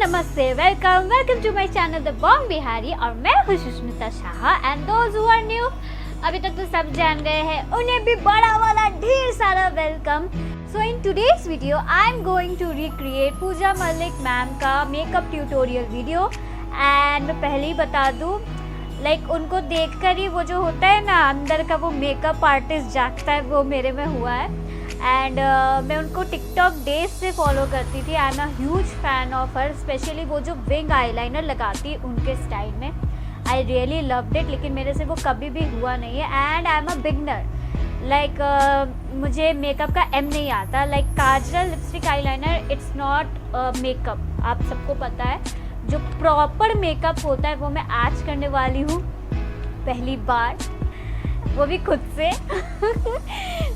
नमस्ते, welcome to my channel the bomb Bihari और मैं हूँ Sushmita Shah and those who are new अभी तक तो सब जान गए हैं, उन्हें भी बड़ा वाला ढेर सारा welcome. So in today's video I am going to recreate Pooja Malik ma'am का मेकअप ट्यूटोरियल वीडियो। एंड मैं पहले ही बता दूँ, लाइक उनको देखकर ही वो जो होता है ना अंदर का वो मेकअप आर्टिस्ट जागता है, वो मेरे में हुआ है। एंड मैं उनको टिकटॉक डेज से फॉलो करती थी। I am a huge fan of her, specially वो जो विंग आईलाइनर लगाती उनके स्टाइल में। आई रियली लव्ड इट, लेकिन मेरे से वो कभी भी हुआ नहीं है। And I am a beginner, like मुझे मेकअप का एम नहीं आता। Like Kajal, lipstick, eyeliner it's not makeup, आप सबको पता है। जो प्रॉपर मेकअप होता है वो मैं आज करने वाली हूँ पहली बार, वो भी खुद से।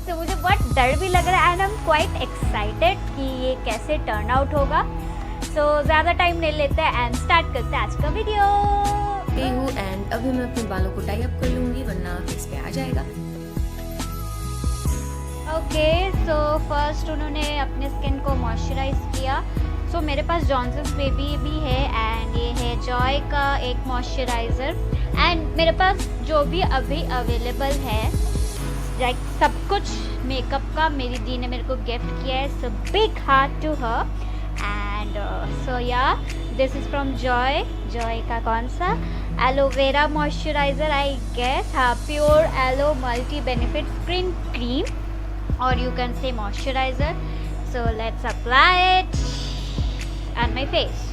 तो मुझे बहुत डर भी लग रहा है and I am quite excited कि ये कैसे टर्न आउट होगा। सो ज़्यादा टाइम नहीं लेते हैं एंड स्टार्ट करते हैं आज का वीडियो। हूँ एंड अभी मैं अपने बालों को टाई अप कर लूँगी वरना फेस पे आ जाएगा। ओके, सो फर्स्ट उन्होंने अपने स्किन को मॉइस्चराइज किया। सो मेरे पास जॉनसन्स बेबी भी है एंड ये है जॉय का एक मॉइस्चराइज़र। एंड मेरे पास जो भी अभी अवेलेबल है, लाइक सब कुछ मेकअप का मेरी दी ने मेरे को गिफ्ट किया है। So big heart to her. And so yeah this is from Joy का कौन सा एलोवेरा मॉइस्चराइज़र आई गेस, हाँ, pure aloe multi benefit skin cream और you can say moisturiser. So let's apply it on my face.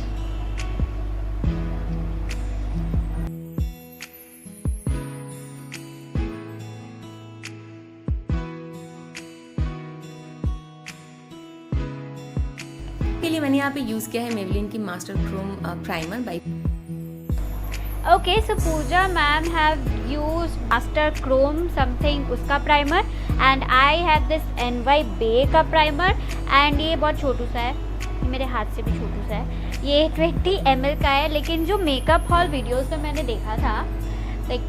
के लिए मैंने यहाँ पे यूज़ किया है मेबेलिन की master chrome primer by. Okay, so Pooja ma'am have used Master Chrome something उसका primer and I have this NY Bay का प्राइमर। and ये बहुत छोटू सा है, ये मेरे हाथ से भी छोटू सा है। ये 20 ml का है, लेकिन जो मेकअप हॉल वीडियोस में मैंने देखा था, लाइक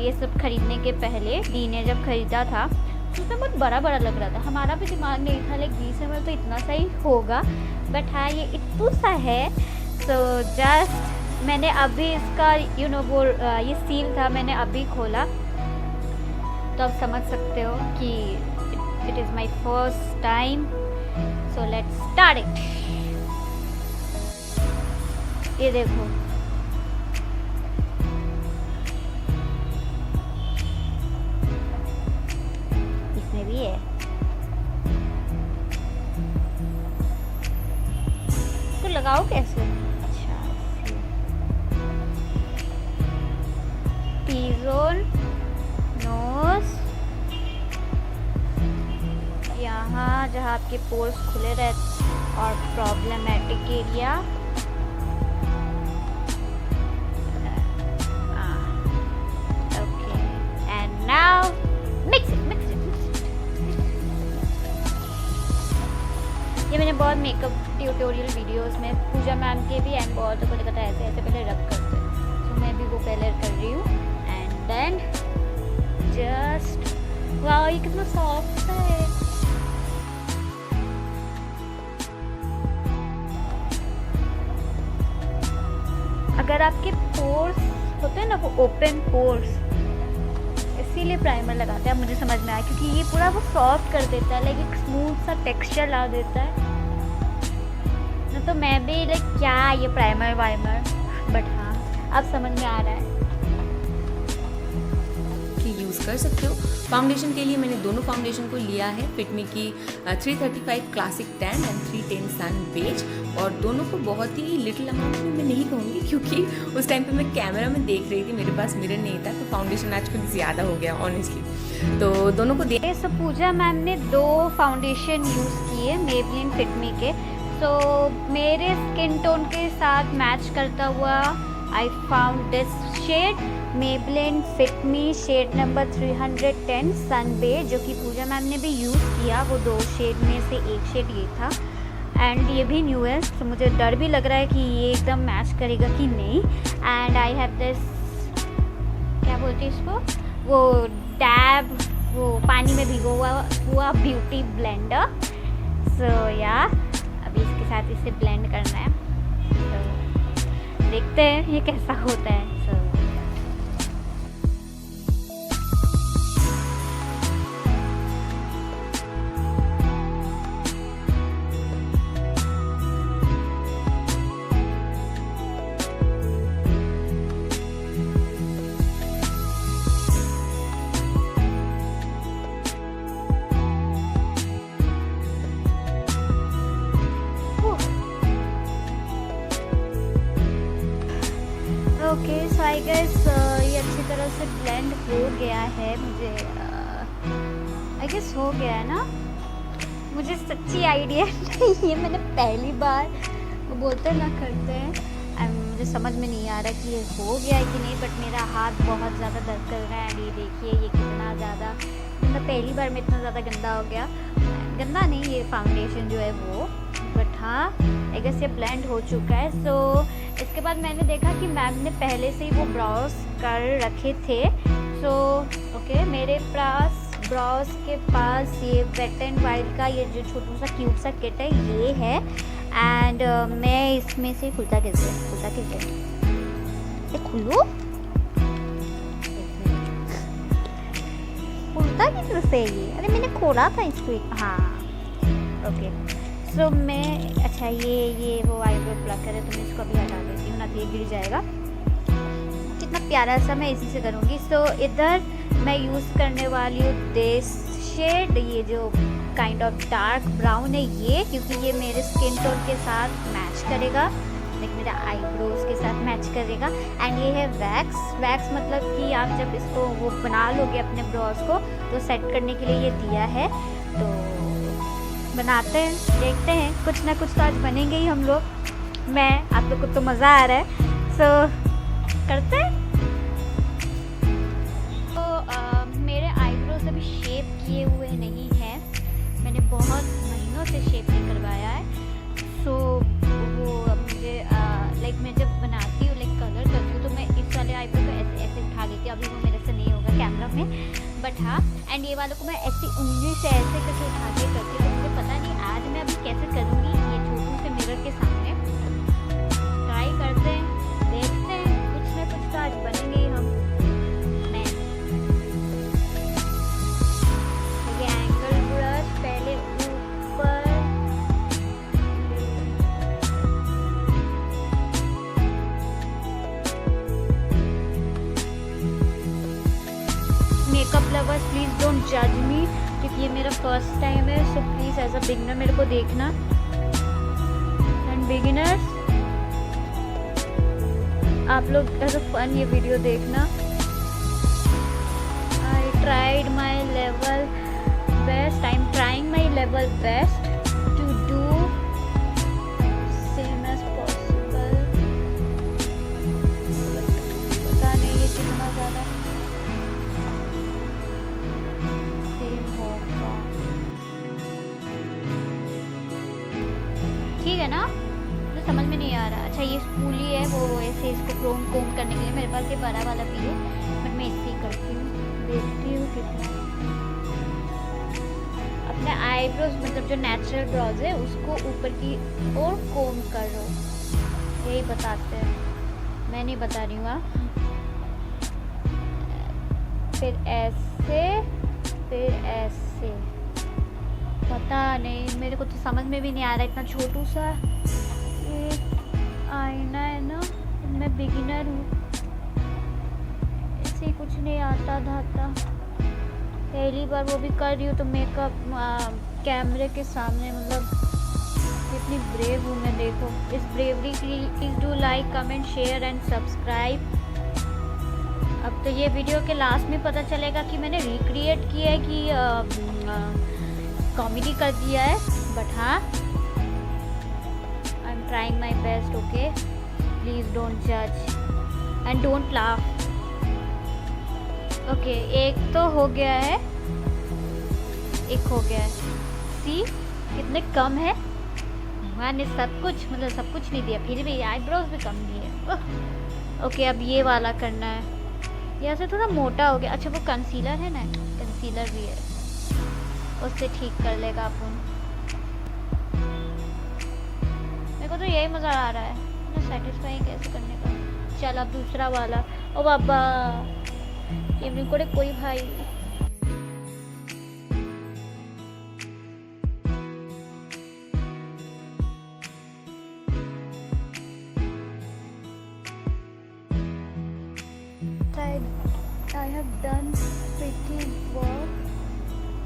ये सब खरीदने के पहले दी ने जब खरीदा था तो उसमें बहुत बड़ा बड़ा लग रहा था। हमारा भी दिमाग नहीं था लाइक 20 ml तो इतना सा ही होगा, बट हाँ ये इतना सा है। सो जस्ट मैंने अभी इसका वो ये सील था, मैंने अभी खोला, तो आप समझ सकते हो कि it is my first time. So let's start it. ये देखो, इसमें भी है। तो लगाओ कैसे? अच्छा, टी-जोन, नोज, यहाँ जहाँ आपके पोर्स खुले रहते और problematic area. Okay, and now mix it. ये मैंने बहुत मेकअप ट्यूटोरियल वीडियोस में पूजा मैम के भी एंड बहुतों को देखा था ऐसे ऐसे पहले रब करते हैं। तो मैं भी वो पहले कर रही हूँ एंड देन जस्ट वाओ, ये कितना सॉफ्ट है। अगर आपके पोर्स होते हैं ना वो ओपन पोर्स, इसीलिए प्राइमर लगाते हैं, मुझे समझ में आया, क्योंकि ये पूरा वो सॉफ्ट कर देता है, लाइक एक स्मूथ सा टेक्सचर ला देता है ना। तो मैं भी लाइक क्या ये प्राइमर वाइमर, बट हाँ अब समझ में आ रहा है कि यूज़ कर सकते हो। फाउंडेशन के लिए मैंने दोनों फाउंडेशन को लिया है, फिटमी की 335 classic tan and 310 sun beige, और दोनों को बहुत ही लिटिल अमाउंट में मैं नहीं कहूँगी क्योंकि उस टाइम पे मैं कैमरा में देख रही थी, मेरे पास मिरर नहीं था, तो फाउंडेशन आज कुछ ज़्यादा हो गया ऑनेस्टली। तो दोनों को दे। सो पूजा मैम ने 2 फाउंडेशन यूज़ किए मेबेलिन फिटमी के। सो मेरे स्किन टोन के साथ मैच करता हुआ I found this shade Maybelline Fit Me shade number 310 sun beige, जो कि पूजा मैम ने भी यूज़ किया। वो 2 शेड में से एक शेड ये था एंड ये भी न्यू है, तो मुझे डर भी लग रहा है कि ये एकदम मैच करेगा कि नहीं। एंड आई हैव दिस, क्या बोलते हैं इसको, वो डैब, वो पानी में भिगो हुआ ब्यूटी ब्लेंडर। सो या अभी इसके साथ इसे ब्लेंड करना है। तो देखते हैं ये कैसा होता है। ओके सो आई गेस ये अच्छी तरह से ब्लेंड हो गया है। मुझे आई गेस हो गया है ना। मुझे सच्ची आइडिया नहीं है, मैंने पहली बार वो बोलते ना करते हैं, मुझे समझ में नहीं आ रहा कि ये हो गया है कि नहीं, बट मेरा हाथ बहुत ज़्यादा दर्द कर रहा है। एंड ये देखिए ये कितना ज़्यादा, मतलब पहली बार में इतना ज़्यादा गंदा हो गया। गंदा नहीं, ये फाउंडेशन जो है वो, बट हाँ आई गेस ये ब्लेंड हो चुका है। सो इसके बाद मैंने देखा कि मैम ने पहले से ही वो ब्राउज कर रखे थे। सो ओके मेरे पास ब्राउज के पास ये वेट एंड वाइल्ड का ये जो छोटा सा क्यूट सा किट है ये है। एंड मैं इसमें से खुलता कैसे खुलूँ, खुलता कैसे ये, अरे मैंने खोला था इसको। हाँ ओके सो मैं अच्छा ये वो आईब्रो प्लकर है, तो मैं इसको अभी हटा देती हूँ ना तो ये गिर जाएगा। कितना प्यारा सा मैं इसी से करूँगी। सो इधर मैं यूज़ करने वाली हूँ दिस शेड, ये जो काइंड ऑफ डार्क ब्राउन है ये, क्योंकि ये मेरे स्किन टोन के साथ मैच करेगा, लाइक मेरे आईब्रोज के साथ मैच करेगा। एंड ये है वैक्स मतलब कि आप जब इसको वो बना लोगे अपने ब्रोज को तो सेट करने के लिए ये दिया है। तो बनाते हैं, देखते हैं, कुछ ना कुछ तो आज बनेंगे ही हम लोग। मैं आप लोग को तो मज़ा आ रहा है, सो करते हैं। तो मेरे आईब्रोज अभी शेप किए हुए नहीं हैं, मैंने बहुत महीनों से शेप नहीं करवाया है। सो वो मुझे लाइक मैं जब बनाती हूँ, लाइक कलर करती हूँ, तो मैं इस वाले आईब्रो को ऐसे ऐसे उठा लेती हूँ। अभी वो मेरे से नहीं होगा कैमरा में, बट हाँ। एंड ये वालों को मैं ऐसी उंगली से ऐसे करके उठा के करती हूँ। मुझे पता नहीं आज मैं अभी कैसे करूँगी ये छोटू से मिरर के सामने। ट्राई करते हैं, देखते हैं, कुछ ना कुछ तो आज बनेंगे ही हम। मैं ये एंगल ब्रश पहले ऊपर मेकअप लवर्स प्लीज़ डोंट जज मी, क्योंकि ये मेरा फर्स्ट टाइम है। So please as a beginner मेरे को देखना। एंड बिगिनर्स आप लोग एज अ फन ये वीडियो देखना। I tried my level best, I am trying my level best to do same as possible. पता नहीं ये कितना ज़्यादा ठीक है ना, तो समझ में नहीं आ रहा। अच्छा ये स्पूली है, वो ऐसे इसको कोम करने के लिए मेरे पास ये बड़ा वाला भी है, बट मैं इससे ही करती हूँ। देखती हूँ कितना अपने आईब्रोज मतलब जो नेचुरल ब्रोज है उसको ऊपर की ओर कोम करो, यही बताते हैं, मैं नहीं बता रही हूँ। फिर ऐसे पता नहीं, मेरे को तो समझ में भी नहीं आ रहा। इतना छोटू सा ये आईना है ना, मैं बिगिनर हूँ, ऐसे ही कुछ नहीं आता धाता। पहली बार वो भी कर रही हूँ तो मेकअप कैमरे के सामने, मतलब कितनी ब्रेव हूँ मैं। देखो इस ब्रेवरी के लिए please do like comment share and subscribe. अब तो ये वीडियो के लास्ट में पता चलेगा कि मैंने रिक्रिएट किया है कि कॉमेडी कर दिया है, बट हाँ आई am trying my best. Okay please don't जज एंड डोंट लाफ। ओके एक तो हो गया है, एक हो गया है। सी कितने कम है, मैंने सब कुछ मतलब सब कुछ नहीं दिया, फिर भी आईब्रोज भी कम दिए। ओके अब ये वाला करना है, यहाँ से थोड़ा मोटा हो गया। अच्छा वो कंसीलर है ना, कंसीलर भी है, उससे ठीक कर लेगा अपन। मेरे को तो यही मज़ा आ रहा है, सेटिस्फाई कैसे करने का। चल अब दूसरा वाला। ओ बाबा ये मेरे को कोई भाई I have done pretty work।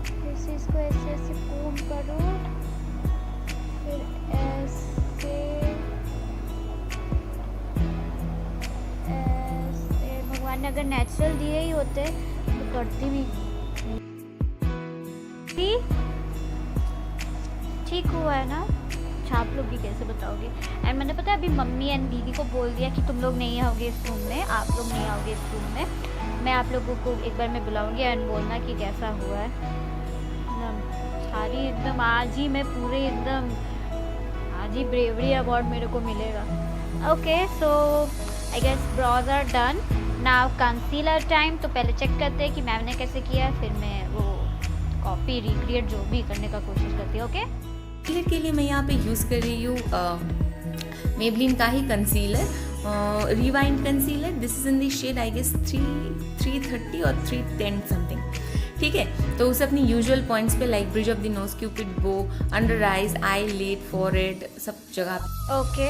जैसे इसको ऐसे ऐसे कोम करो, फिर ऐसे ऐसे। भगवान ने अगर नेचुरल दिए ही होते तो करती भी। ठीक हुआ है ना? आप लोग भी कैसे बताओगे? एंड मैंने पता है अभी मम्मी एंड दीदी को बोल दिया कि तुम लोग नहीं आओगे इस रूम में, आप लोग नहीं आओगे इस रूम में। मैं आप लोगों को एक बार मैं बुलाऊंगी एंड बोलना कि कैसा हुआ है। एकदम सारी एकदम आज ही मैं पूरे एकदम आज ही ब्रेवरी अवार्ड मेरे को मिलेगा। Okay so I guess brows are done now. Concealer time. तो पहले चेक करते हैं कि मैम ने कैसे किया है, फिर मैं वो कॉपी रिक्रिएट जो भी करने का कोशिश करती हूँ। ओके कंसीलर के लिए मैं यहाँ पे यूज़ कर रही हूँ मेबलिन का ही concealer, rewind concealer. This is in the shade I guess 330 और 310 समथिंग। ठीक है, तो उसे अपनी यूजुअल पॉइंट्स पे like bridge of the nose, cupid bow, under eyes, eye lid, forehead, सब जगह। ओके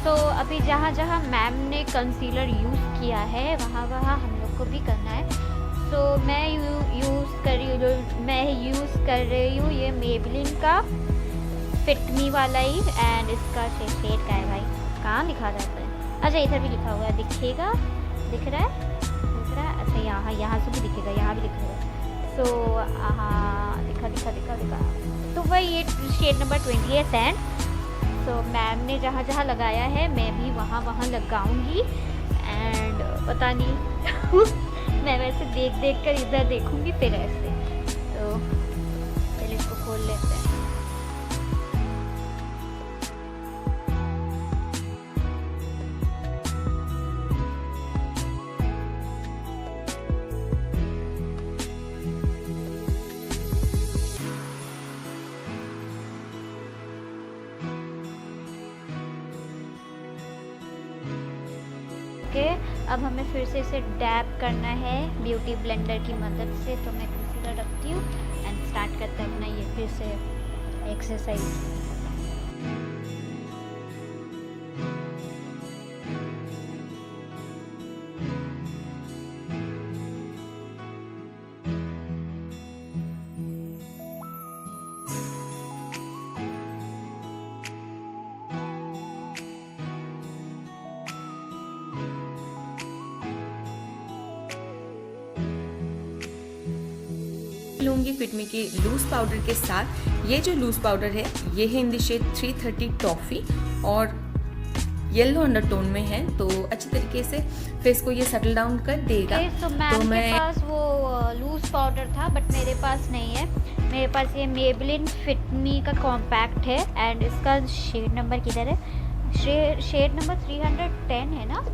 तो अभी जहाँ जहाँ मैम ने कंसीलर यूज़ किया है वहाँ वहाँ हम लोग को भी करना है। तो मैं यूज़ कर रही हूँ ये मेबलिन का फिट मी वाला ही। एंड इसका शेड का है भाई, कहाँ लिखा रहता है? अच्छा इधर भी लिखा हुआ है, दिखेगा? दिख रहा है? अच्छा यहाँ से भी दिखेगा, यहाँ भी दिख रहा है। सो हाँ दिखा। तो वही ये शेड नंबर 28 है। तो मैम ने जहाँ जहाँ लगाया है मैं भी वहाँ लगाऊंगी। एंड पता नहीं मैं वैसे देख कर इधर देखूंगी फिर ऐसे। तो पहले इसको खोल लेते हैं। अब हमें फिर से इसे डैप करना है ब्यूटी ब्लेंडर की मदद से। तो मैं कंसीलर रखती हूँ एंड स्टार्ट करते हैं अपना ये फिर से एक्सरसाइज। लूँगी फिट मी की लूज पाउडर के साथ। ये जो लूज पाउडर है ये है इन द शेड 330 टॉफ़ी और येलो अंडरटोन में है। तो अच्छी तरीके से फेस को ये सेटल डाउन कर देगा। तो मैं के पास वो लूज पाउडर था बट मेरे पास नहीं है। मेरे पास ये मेबलिन फिट मी का कॉम्पैक्ट है एंड इसका शेड नंबर किधर है? शेड नंबर 310 है ना?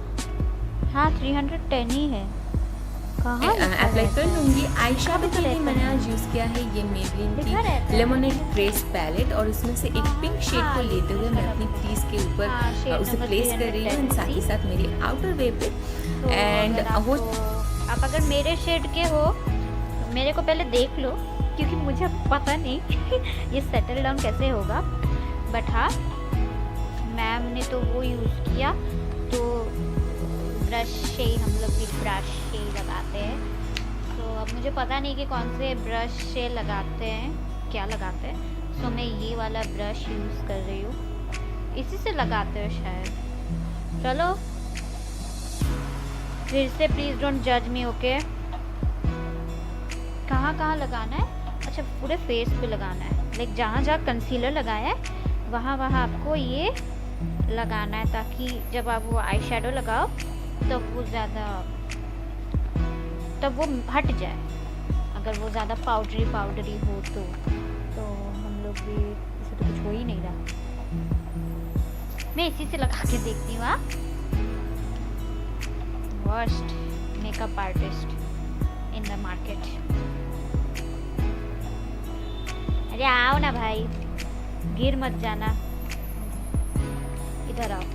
हाँ 310 ही है। अप्लाई कर लूँगी। आई शेडो के लिए मैंने आज यूज़ किया है ये मेबलिन की लेमोनेड ट्रेस पैलेट और उसमें से एक पिंक शेड को लेते हुए मैं अपनी क्रीज के ऊपर उसे प्लेस कर रही हूँ साथ ही साथ मेरी आउटर वे पे। एंड वो आप अगर मेरे शेड के हो मेरे को पहले देख लो क्योंकि मुझे पता नहीं ये सेटल डाउन कैसे होगा। बट हाँ मैम ने तो वो यूज़ किया तो ब्रश से ही हम लोग भी ब्रश से ही लगाते हैं। तो अब मुझे पता नहीं कि कौन से ब्रश से लगाते हैं, क्या लगाते हैं। सो मैं ये वाला ब्रश यूज़ कर रही हूँ, इसी से लगाते हो शायद। चलो फिर से प्लीज़ डोंट जज मी। ओके कहाँ लगाना है? अच्छा पूरे फेस पे लगाना है। लाइक जहाँ जहाँ कंसीलर लगाया है वहाँ आपको ये लगाना है ताकि जब आप वो आई शेडो लगाओ तो वो ज़्यादा तब वो हट जाए। अगर वो ज़्यादा पाउडरी हो तो हम लोग भी इसे तो कुछ हो ही नहीं रहा। मैं इसी से लगा के देखती हूँ। Worst makeup artist in the market. अरे आओ ना भाई, गिर मत जाना, इधर आओ।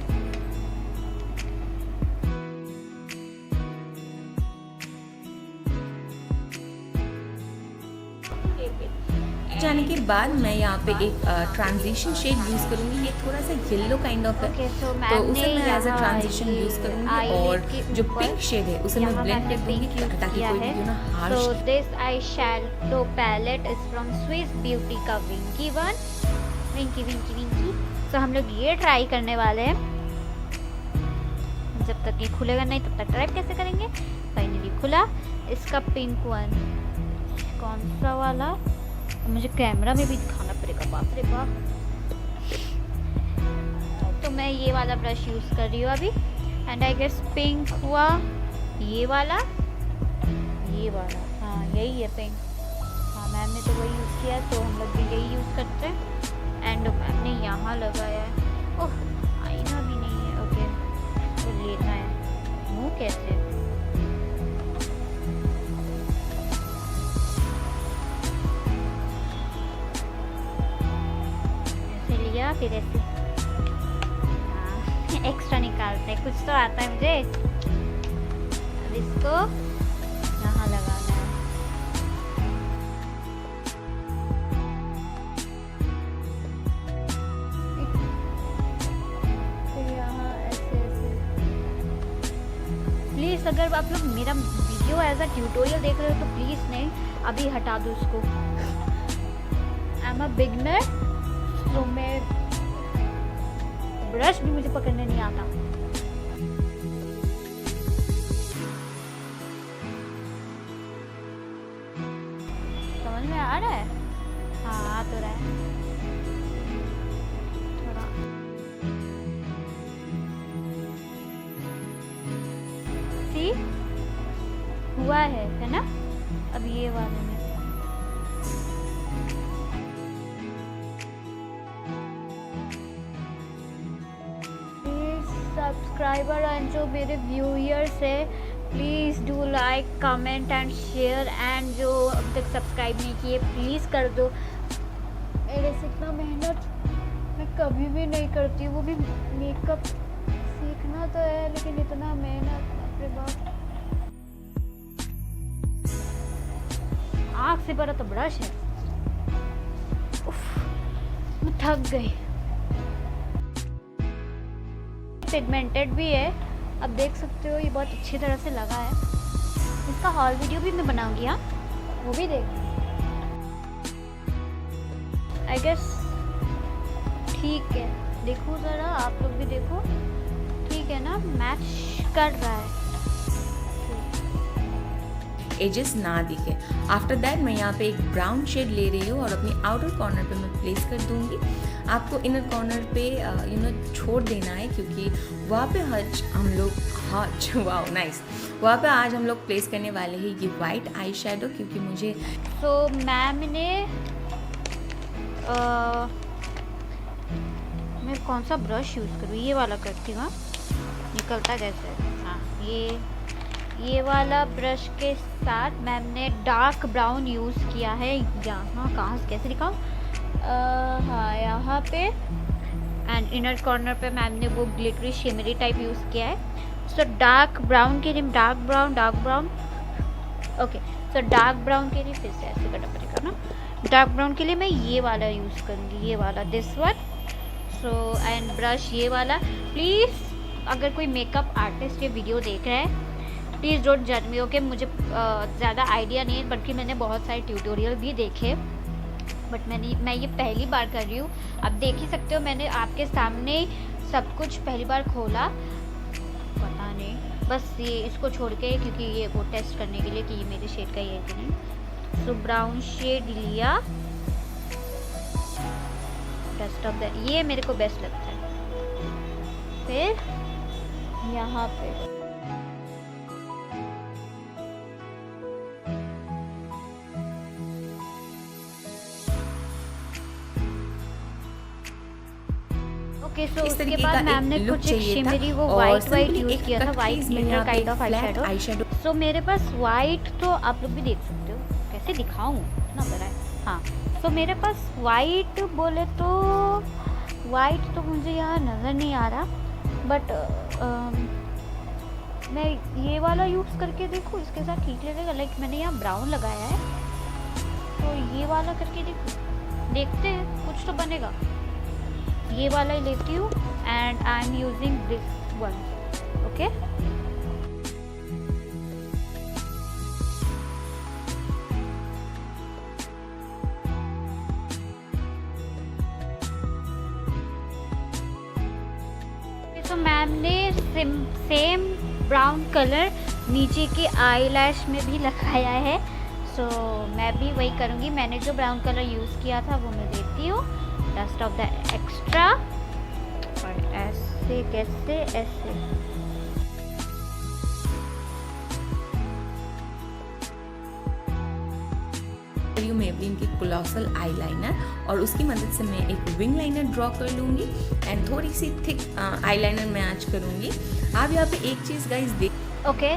जाने के बाद मैं यहाँ पे एक ट्रांजिशन शेड यूज़ करूँगी। ये थोड़ा सा येलो काइंड ऑफ है, Okay, so तो उसे मैंने मैं एज अ यहाँ ट्रांजिशन ये यूज़ करूँगी। eyelid और के जो ऊपर पिंक शेड है उसे मैं यहाँ ब्लेंड मैंने कर दूँगी pink use ताकि किया कोई है। भी ना harsh. So this eyeshadow palette is from Swiss Beauty का Winky One, Winky। So हम लोग ये ट्राई करने वाले हैं। जब तक ये खुलेगा नहीं तब तक ट्राई कैसे करेंगे। फाइनली खुला। इसका पिंक वन कौन सा वाला, मुझे कैमरा में भी दिखाना पड़ेगा, बाप रे बाप। तो मैं ये वाला ब्रश यूज़ कर रही हूँ अभी। एंड आई गेस पिंक हुआ ये वाला, हाँ यही है पिंक। हाँ मैम ने तो वही यूज़ किया, तो हम लोग भी यही यूज़ करते हैं। एंड मैम ने यहाँ लगाया है। ओह आईना भी नहीं है। ओके तो लेना है। मुँह कैसे, ऐसे लिया फिर ऐसे एक्स्ट्रा निकालते हैं, कुछ तो आता है मुझे। अब इसको यहाँ लगाना है। फिर यहाँ ऐसे ऐसे। प्लीज़ अगर आप लोग मेरा वीडियो एज अ ट्यूटोरियल देख रहे हो तो प्लीज़ नहीं अभी हटा दो उसको। आई एम अ बिगनर, तो मैं ब्रश भी मुझे पकड़ने नहीं आता। समझ में आ रहा है? हाँ आ तो रहा है थोड़ा। सी हुआ है ना। अब ये वाले में सब्सक्राइबर एंड जो मेरे व्यूअर्स है, please do like comment and share. And जो अब तक सब्सक्राइब नहीं किए प्लीज़ कर दो। मेरे से इतना मेहनत मैं कभी भी नहीं करती, वो भी मेकअप सीखना तो है लेकिन इतना मेहनत, बाप रे बाप। आँख से बड़ा तो ब्रश है। उफ, मैं थक गई। पिगमेंटेड भी है, अब देख सकते हो ये बहुत अच्छी तरह से लगा है। इसका हॉल वीडियो भी मैं बनाऊंगी, हाँ वो भी देखना। आई गेस ठीक है, देखो ज़रा आप लोग भी देखो, ठीक है ना, मैच कर रहा है। एजेस ना दिखे। आफ्टर दैट मैं यहाँ पे एक ब्राउन शेड ले रही हूँ और अपनी आउटर कॉर्नर पे मैं प्लेस कर दूँगी। आपको इनर कॉर्नर पे छोड़ देना है क्योंकि वहाँ पे वाओ नाइस, वहाँ पे आज हम लोग प्लेस करने वाले हैं ये वाइट आई शेडो, क्योंकि मुझे मैम ने मैं कौन सा ब्रश यूज़ करूँ, ये वाला करती हूँ। निकलता कैसे, हाँ ये वाला ब्रश के साथ मैम ने डार्क ब्राउन यूज़ किया है। यहाँ कहाँ से कैसे दिखाऊँ, हाँ यहाँ पे। एंड इनर कॉर्नर पे मैम ने वो ग्लिटरी शिमरी टाइप यूज़ किया है। सो डार्क ब्राउन के लिए dark brown okay, so dark brown के लिए फिर से ऐसे करना पड़ेगा ना। डार्क ब्राउन के लिए मैं ये वाला यूज़ करूँगी, ये वाला, this one. So and brush ये वाला। प्लीज़ अगर कोई मेकअप आर्टिस्ट ये वीडियो देख रहा है प्लीज़ डोंट जज मी, ओके। मुझे ज़्यादा आइडिया नहीं है, बल्कि मैंने बहुत सारे ट्यूटोरियल भी देखे, बट मैं ये पहली बार कर रही हूँ। आप देख ही सकते हो, मैंने आपके सामने सब कुछ पहली बार खोला, पता नहीं बस ये इसको छोड़ के, क्योंकि ये वो टेस्ट करने के लिए कि ये मेरे शेड का ही है कि नहीं। सो ब्राउन शेड लिया, बेस्ट ऑफ द, ये मेरे को बेस्ट लगता है। फिर यहाँ पे सो उसके बाद मैम ने कुछ एक शिमरी वो वाइट यूज़ किया था, white glitter kind of eye shadow. So मेरे पास वाइट, तो आप लोग भी देख सकते हो, कैसे दिखाऊं इतना बड़ा है। हाँ सो मेरे पास वाइट बोले तो वाइट तो मुझे यहाँ नज़र नहीं आ रहा, बट मैं ये वाला यूज़ करके देखूँ, इसके साथ ठीक लगेगा। लाइक मैंने यहाँ ब्राउन लगाया है, तो ये वाला करके देखूँ। देखते हैं कुछ तो बनेगा। ये वाला ही लेती हूँ and I am using this one. Okay, तो मैम ने सेम ब्राउन कलर नीचे के आई लैश में भी लगाया है। सो मैं भी वही करूँगी। मैंने जो ब्राउन कलर यूज़ किया था वो मैं देती हूँ, डस्ट ऑफ द एक्स्ट्रा। और ऐसे कैसे ऐसे मेबलिन की कोलोसल आईलाइनर, और उसकी मदद से मैं एक विंग लाइनर ड्रॉ कर लूँगी एंड थोड़ी सी थिक आईलाइनर मैं आज करूँगी। आप यहाँ पे एक चीज़ गाइस देख। ओके,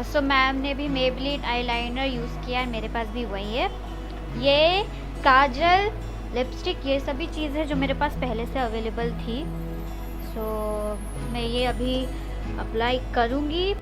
सो मैम ने भी मेबलिन आईलाइनर यूज़ किया है, मेरे पास भी वही है। ये काजल, लिपस्टिक, ये सभी चीज़ें जो मेरे पास पहले से अवेलेबल थी। सो मैं ये अभी अप्लाई करूँगी।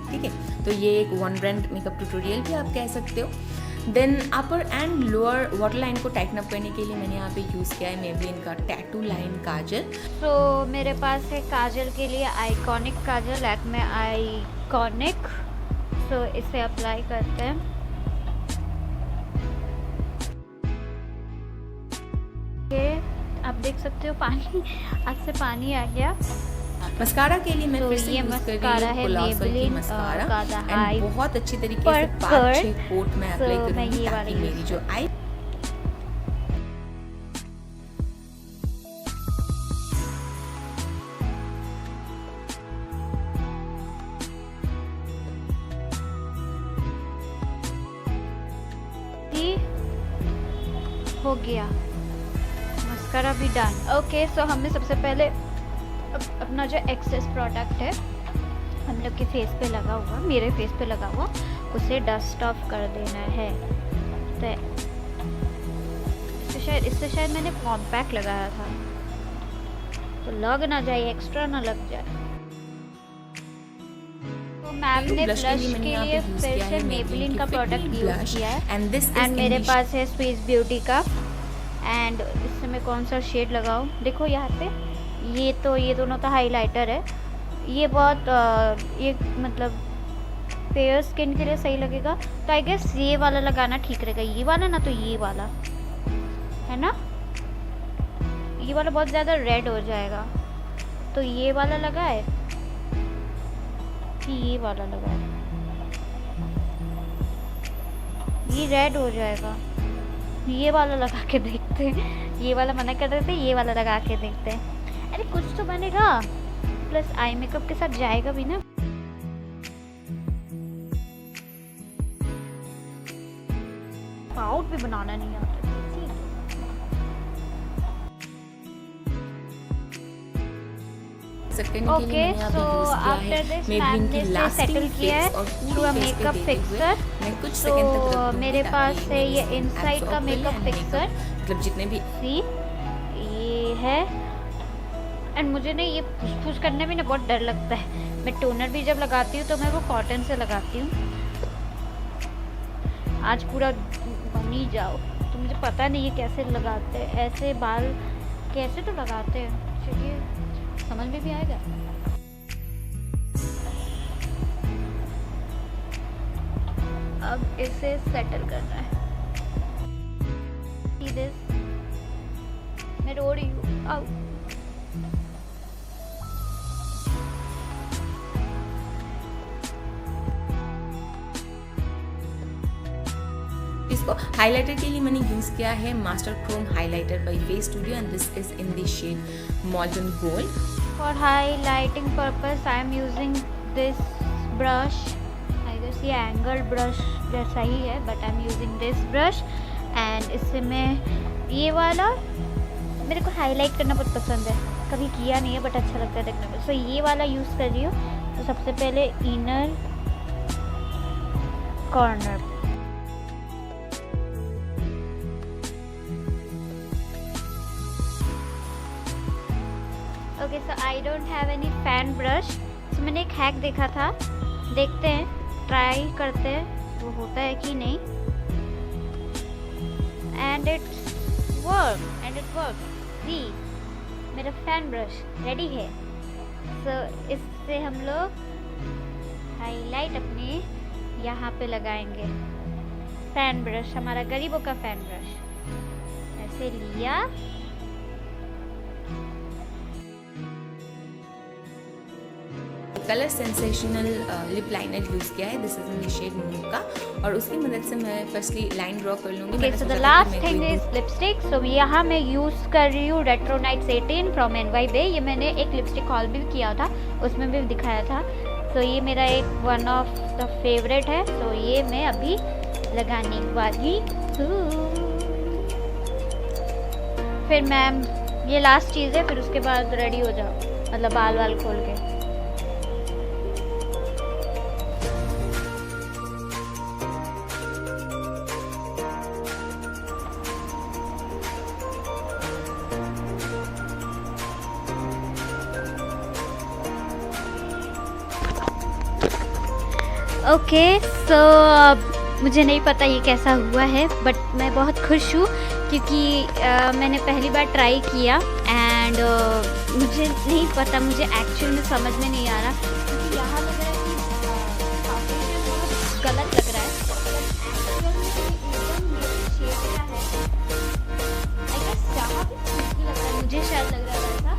ठीक है, तो ये एक वन ब्रांड मेकअप ट्यूटोरियल भी आप कह सकते हो। Then upper and lower water line को टाइटन अप करने के लिए मैंने यहाँ पे यूज़ किया है मेबलिन का टैटू लाइन काजल। तो मेरे पास है काजल के लिए आइकॉनिक काजल, लैक्मे आइकॉनिक। सो इसे अप्लाई करते हैं। ये आप देख सकते हो पानी, आँख से पानी आ गया। मस्कारा के लिए मैं तो फिर से ये यूज़ कर मस्कारा रही है हूँ कोलोसल की मेबलिन मस्कारा का एंड बहुत अच्छी तरीके से 5-6 कोट में अप्लाई करूँगी ताकि मेरी जो आई हो गया, मस्कारा भी डन। ओके, सो हमें सबसे पहले अपना जो एक्सेस प्रोडक्ट है हम लोग के फेस पे लगा हुआ, मेरे फेस पे लगा हुआ, उसे डस्ट ऑफ कर देना है। तो इससे शायद मैंने कॉम्पैक्ट लगाया था, तो लग ना जाए, एक्स्ट्रा ना लग जाए। तो मैम ने ब्लश के लिए फिर से मेबलिन का प्रोडक्ट यूज़ किया है एंड मेरे पास है स्विस ब्यूटी का। एंड इससे मैं कौन सा शेड लगाऊं, देखो यहाँ पे ये दोनों तो हाइलाइटर है। ये बहुत ये मतलब फेयर स्किन के लिए सही लगेगा, तो आई गेस ये वाला लगाना ठीक रहेगा। ये वाला ना तो ये वाला है ना, ये वाला बहुत ज़्यादा रेड हो जाएगा, तो ये वाला लगाए कि ये वाला लगाए? ये रेड हो जाएगा, ये वाला लगा के देखते हैं। ये वाला मना कर देते, ये वाला लगा के देखते हैं। अरे कुछ तो बनेगा, प्लस आई मेकअप के साथ जाएगा भी ना। पाउट भी बनाना नहीं आता। Okay, so after this ma'am ने इसे सेटल किया है थ्रू अ मेकअप फिक्सर। तो मेरे पास है ये इनसाइड का मेकअप फिक्सर, मतलब जितने भी ये है। एंड मुझे ना ये फुस करने में ना बहुत डर लगता है। मैं टोनर भी जब लगाती हूँ तो मैं वो कॉटन से लगाती हूँ। आज पूरा बनी जाओ, तो मुझे पता नहीं ये कैसे लगाते हैं, ऐसे बाल कैसे तो लगाते हैं। चलिए समझ में भी आएगा। अब इसे सेटल करना है। See this? मैं रो रही हूँ। आओ। इसको हाइलाइटर के लिए मैंने यूज़ किया है master chrome highlighter by face studio and this is in the shade modern gold. For highlighting purpose I am using this brush. I guess ये angled brush जैसा ही है, but I am using this brush and इससे मैं ये वाला, मेरे को highlight करना बहुत पसंद है, कभी किया नहीं है बट अच्छा लगता है देखने में। सो ये वाला यूज़ कर रही हूँ। तो सबसे पहले inner corner okay so I don't have any fan brush. तो मैंने एक हैक देखा था, देखते हैं, ट्राई करते हैं वो होता है कि नहीं। And it work. सी मेरा फैन ब्रश रेडी है। सो इससे हम लोग हाईलाइट अपने यहाँ पे लगाएंगे। फैन ब्रश, हमारा गरीबों का फैन ब्रश, ऐसे लिया। Colour sensational lip liner use किया है, this is in the shade mocha, और उसकी मदद से मैं फर्स्टली लाइन ड्रॉ कर लूँगी। Okay so the last thing is lipstick. So यहाँ मैं यूज़ कर रही हूँ रेट्रोनाइट्स 18 फ्रॉम NY Bay। ये मैंने एक लिपस्टिक हॉल भी किया था, उसमें भी दिखाया था। सो ये मेरा एक वन ऑफ द फेवरेट है। सो ये मैं अभी लगाने वाली हूँ। फिर मैम ये लास्ट चीज़ है, फिर उसके बाद रेडी हो जाओ, मतलब बाल वाल खोल के। ओके सो मुझे नहीं पता ये कैसा हुआ है, बट मैं बहुत खुश हूँ क्योंकि मैंने पहली बार ट्राई किया। एंड मुझे नहीं पता, मुझे एक्चुअल में समझ में नहीं आ रहा क्योंकि यहाँ लग रहा है कि फाउंडेशन बहुत गलत लग रहा है, एक्चुअल में एकदम मेरे शेड का है। आई गेस यहाँ भी ठीक लग रहा है, मुझे शायद लग रहा था।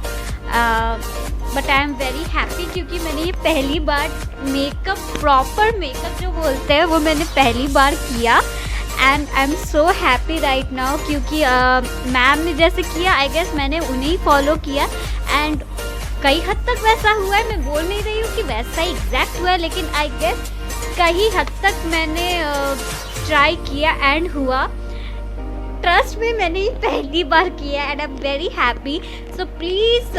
But I am very happy क्योंकि मैंने ये पहली बार मेकअप, प्रॉपर मेकअप जो बोलते हैं, वो मैंने पहली बार किया। And I am so happy right now क्योंकि मैम ने जैसे किया, आई गेस मैंने उन्हें फॉलो किया। एंड कई हद तक वैसा हुआ है, मैं बोल नहीं रही हूँ कि वैसा ही एग्जैक्ट हुआ है, लेकिन आई गेस कई हद तक मैंने ट्राई किया एंड हुआ। ट्रस्ट में मैंने ये पहली बार किया and I am very happy. So please,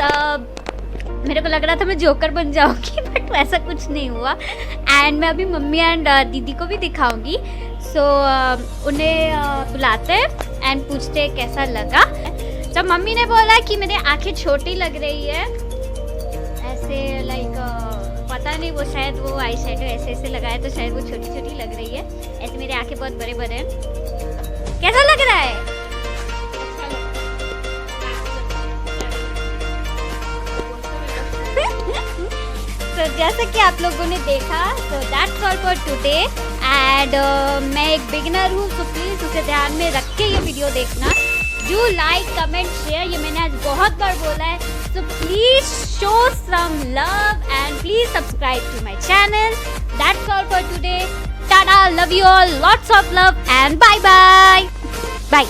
मेरे को लग रहा था मैं जोकर बन जाऊंगी, बट वैसा कुछ नहीं हुआ। एंड मैं अभी मम्मी एंड दीदी को भी दिखाऊंगी। सो उन्हें बुलाते हैं एंड पूछते हैं कैसा लगा। तो मम्मी ने बोला कि मेरी आंखें छोटी लग रही है, ऐसे लाइक पता नहीं, वो शायद वो आई शेडो ऐसे ऐसे लगाया तो शायद वो छोटी छोटी लग रही है। ऐसे मेरी आंखें बहुत बड़े बड़े हैं। कैसा लग रहा है? तो जैसा कि आप लोगों ने देखा, तो that's all for today. And मैं एक बिगिनर हूँ, तो प्लीज़ उसे ध्यान में रख के ये वीडियो देखना। डू लाइक, कमेंट, शेयर, ये मैंने आज बहुत बार बोला है। So please show some love and please subscribe to my channel. That's all for today. Tata, love you all, lots of love and bye bye. Bye.